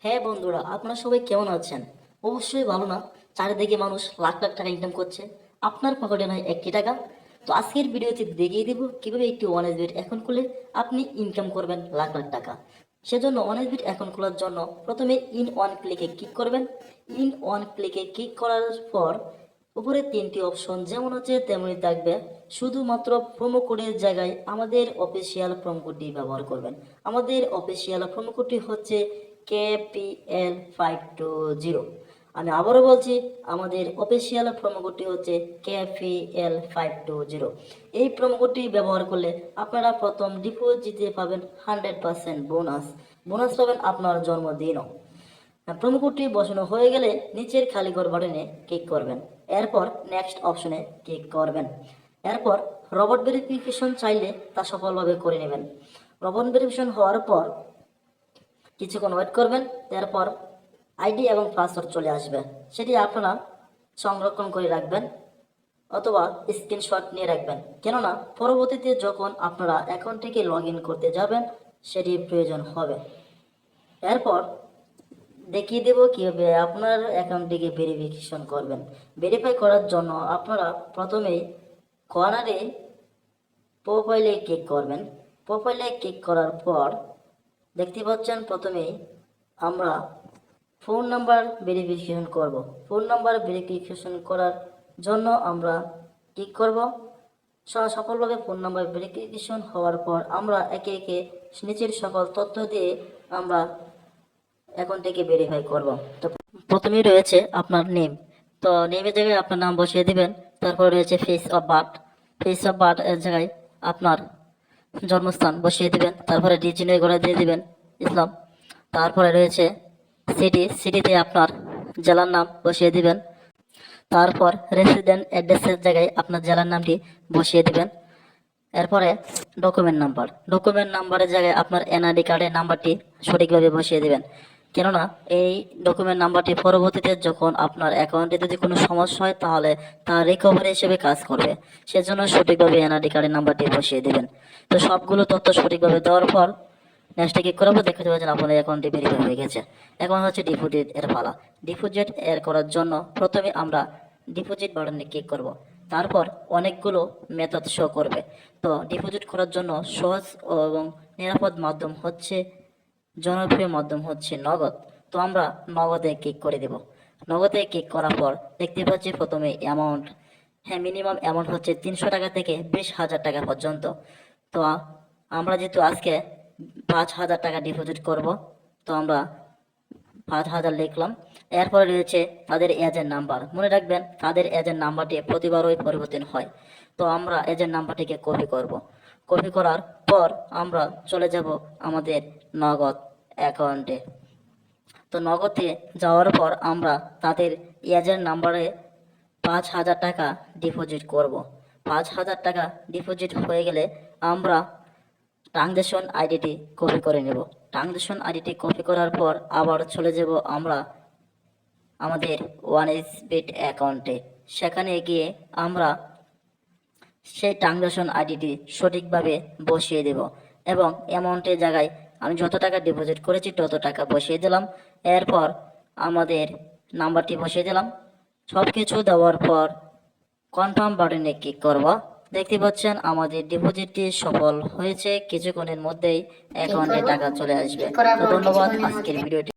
হ্যাঁ বন্ধুরা, আপনারা সবাই কেমন আছেন? অবশ্যই ভালো না। চারিদিকে মানুষ লাখ লাখ টাকা ইনকাম করছে, আপনার পকেটে নয় 1টি টাকা। তো আজকের ভিডিওতে দেখিয়ে দিব কিভাবে একটি ওয়ানএসবিট অ্যাকাউন্ট খুলে আপনি ইনকাম করবেন লাখ লাখ টাকা। সেজন্য ওয়ানএসবিট অ্যাকাউন্ট খোলার জন্য প্রথমে ইন ওয়ান ক্লিকে ক্লিক করবেন। ইন ওয়ান ক্লিকে ক্লিক করার পর উপরে 3টি অপশন যেমন আছে তেমনই থাকবে, শুধুমাত্র প্রোমো কোডের জায়গায় আমাদের অফিসিয়াল প্রোমো কোডটি ব্যবহার করবেন। আমাদের অফিসিয়াল প্রোমো কোডটি হচ্ছে KPL520। আমি আবারও বলছি, আমাদের অফিসিয়াল প্রোমো কোডটি হচ্ছে KPL520। এই প্রোমো কোডটি ব্যবহার করলে আপনারা প্রথম ডিপোজিটে পাবেন 100% বোনাস। বোনাস পাবেন আপনার জন্মদিনও। প্রোমো কোডটি বসানো হয়ে গেলে নিচের খালি ঘর বাটনে ক্লিক করবেন। এরপর নেক্সট অপশনে ক্লিক করবেন। এরপর রবট ভেরিফিকেশন চাইলে তা সফলভাবে করে নেবেন। রবট ভেরিফিকেশন হওয়ার পর কিছুক্ষণ ওয়েট করবেন। তারপর আইডি এবং পাসওয়ার্ড চলে আসবে, সেটি আপনারা সংরক্ষণ করে রাখবেন অথবা স্ক্রিনশট নিয়ে রাখবেন, কেননা পরবর্তীতে যখন আপনারা অ্যাকাউন্টটিকে লগ ইন করতে যাবেন সেটি প্রয়োজন হবে। এরপর দেখিয়ে দেব কীভাবে আপনার অ্যাকাউন্টটিকে ভেরিফিকেশন করবেন। ভেরিফাই করার জন্য আপনারা প্রথমেই কর্নারে প্রোফাইলে ক্লিক করবেন। প্রোফাইলে ক্লিক করার পর দেখতে পাচ্ছেন প্রথমেই আমরা ফোন নাম্বার ভেরিফিকেশন করব। ফোন নাম্বার ভেরিফিকেশন করার জন্য আমরা ক্লিক করব। সফলভাবে ফোন নাম্বার ভেরিফিকেশন হওয়ার পর আমরা একে একে নিচের সকল তথ্য দিয়ে আমরা অ্যাকাউন্টটিকে ভেরিফাই করব। তো প্রথমেই রয়েছে আপনার নেম। তো নেমের জায়গায় আপনার নাম বসিয়ে দিবেন। তারপর রয়েছে face of birth. Face of birth এর জায়গায় আপনার জন্মস্থান বসিয়ে দিবেন। তারপরে ডিজিনে করে দিয়ে দিবেন ইসলাম। তারপরে রয়েছে সিটিতে আপনার জেলার নাম বসিয়ে দিবেন। তারপর রেসিডেন্ট অ্যাড্রেসের জায়গায় আপনার জেলার নামটি বসিয়ে দিবেন। এরপরে ডকুমেন্ট নাম্বারের জায়গায় আপনার এনআইডি কার্ডের নাম্বারটি সঠিকভাবে বসিয়ে দিবেন, কেননা এই ডকুমেন্ট নাম্বারটি পরবর্তীতে যখন আপনার অ্যাকাউন্টে যদি কোনো সমস্যা হয় তাহলে তার রিকভারি হিসেবে কাজ করবে। সেজন্য সঠিকভাবে এনআইডি কার্ডের নাম্বারটি বসিয়ে দেবেন। তো সবগুলো তথ্য সঠিকভাবে দেওয়ার পর নেক্সটে ক্লিক করার পর দেখতে পাচ্ছেন আপনার অ্যাকাউন্টটি ভেরিফাই হয়ে গেছে। এখন হচ্ছে ডিপোজিট এর পালা। ডিপোজিট এর করার জন্য প্রথমে আমরা ডিপোজিট বাটনে ক্লিক করব। তারপর অনেকগুলো মেথড শো করবে। তো ডিপোজিট করার জন্য সহজ এবং নিরাপদ মাধ্যম হচ্ছে, জনপ্রিয় মাধ্যম হচ্ছে নগদ। তো আমরা নগদে ক্লিক করে দেব। নগদে ক্লিক করার পর দেখতে পাচ্ছি প্রথমে অ্যামাউন্ট। হ্যাঁ, মিনিমাম অ্যামাউন্ট হচ্ছে 300 টাকা থেকে 20,000 টাকা পর্যন্ত। তো আমরা যেহেতু আজকে 5,000 টাকা ডিপোজিট করব, তো আমরা 5,000 লিখলাম। এরপরে রয়েছে তাদের এজেন্ট নাম্বার। মনে রাখবেন তাদের এজেন্ট নাম্বারটি প্রতিবারই পরিবর্তন হয়। তো আমরা এজেন্ট নাম্বারটিকে কপি করব। কপি করার পর আমরা চলে যাব আমাদের নগদ অ্যাকাউন্টে। তো নগদে যাওয়ার পর আমরা তাদের এজেন্ট নাম্বারে 5,000 টাকা ডিপোজিট করব। 5,000 টাকা ডিপোজিট হয়ে গেলে আমরা ট্রানজ্যাকশন আইডিটি কপি করে নেব। ট্রানজ্যাকশন আইডিটি কপি করার পর আবার চলে যাব আমরা আমাদের ওয়ানএসবিট অ্যাকাউন্টে। সেখানে গিয়ে আমরা সেই ট্রানজ্যাকশন আইডিটি সঠিকভাবে বসিয়ে দেব এবং অ্যামাউন্টের জায়গায় আমি যত টাকা ডিপোজিট করেছি তত টাকা বসিয়ে দিলাম। এরপর আমাদের নাম্বারটি বসিয়ে দিলাম। সব কিছু দেওয়ার পর কনফার্ম বাটনে ক্লিক করব। দেখতে পাচ্ছেন আমাদের ডিপোজিটটি সফল হয়েছে। কিছুক্ষণের মধ্যেই অ্যাকাউন্টে টাকা চলে আসবে। তো ধন্যবাদ আজকের ভিডিওটি।